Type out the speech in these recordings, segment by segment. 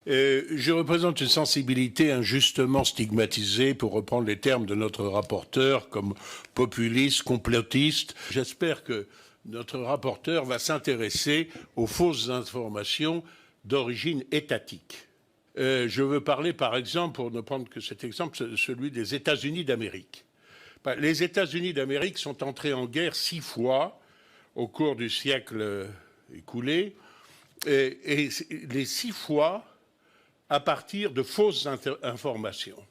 Je représente une sensibilité injustement stigmatisée, pour reprendre les termes de notre rapporteur, comme populiste, complotiste. J'espère que notre rapporteur va s'intéresser aux fausses informations d'origine étatique. Je veux parler, par exemple, pour ne prendre que cet exemple, celui des États-Unis d'Amérique. Les États-Unis d'Amérique sont entrés en guerre 6 fois au cours du siècle écoulé, et les 6 fois à partir de fausses informations,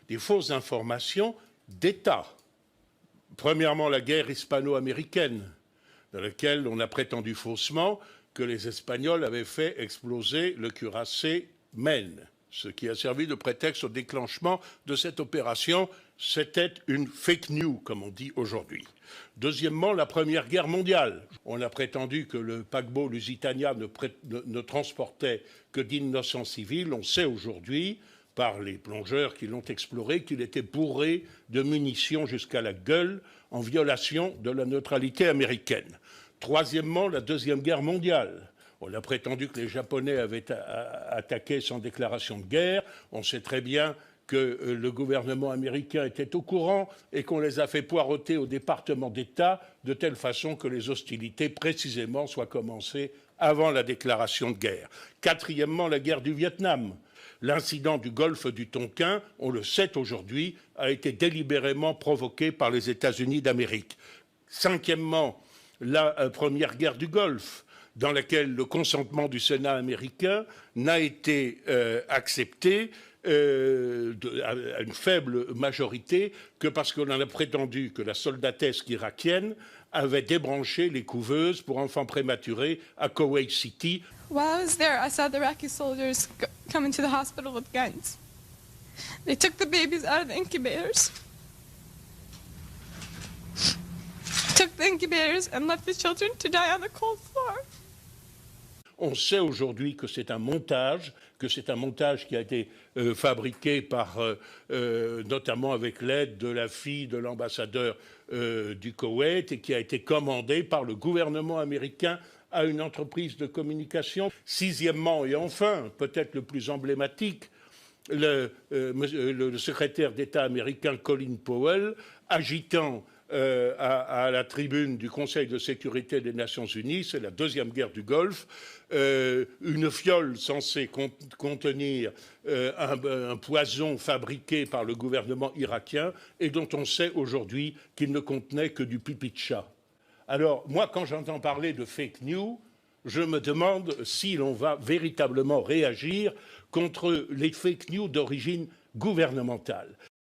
des fausses informations d'État. Premièrement, la guerre hispano-américaine, dans laquelle on a prétendu faussement que les Espagnols avaient fait exploser le cuirassé Maine, ce qui a servi de prétexte au déclenchement de cette opération. C'était une fake news, comme on dit aujourd'hui. Deuxièmement, la Première Guerre mondiale. On a prétendu que le paquebot Lusitania ne transportait que d'innocents civils. On sait aujourd'hui, par les plongeurs qui l'ont exploré, qu'il était bourré de munitions jusqu'à la gueule, en violation de la neutralité américaine. Troisièmement, la Deuxième Guerre mondiale. On a prétendu que les Japonais avaient attaqué sans déclaration de guerre. On sait très bien que le gouvernement américain était au courant et qu'on les a fait poireauter au département d'État de telle façon que les hostilités, précisément, soient commencées avant la déclaration de guerre. Quatrièmement, la guerre du Vietnam. L'incident du golfe du Tonkin, on le sait aujourd'hui, a été délibérément provoqué par les États-Unis d'Amérique. Cinquièmement, la première guerre du Golfe, dans laquelle le consentement du Sénat américain n'a été accepté à une faible majorité que parce qu'on en a prétendu que la soldatesque irakienne avait débranché les couveuses pour enfants prématurés à Kuwait City. While I was there, I saw the Iraqi soldiers come into the hospital with guns. They took the babies out of the incubators. Took the incubators and left the children to die on the cold floor. On sait aujourd'hui que c'est un montage, qui a été fabriqué par, notamment avec l'aide de la fille de l'ambassadeur du Koweït, et qui a été commandé par le gouvernement américain à une entreprise de communication. Sixièmement, et enfin, peut-être le plus emblématique, le secrétaire d'État américain Colin Powell, agitant à la tribune du Conseil de sécurité des Nations Unies, c'est la Deuxième Guerre du Golfe, une fiole censée contenir un poison fabriqué par le gouvernement irakien et dont on sait aujourd'hui qu'il ne contenait que du pipi de chat. Alors, moi, quand j'entends parler de fake news, je me demande si l'on va véritablement réagir contre les fake news d'origine gouvernementale.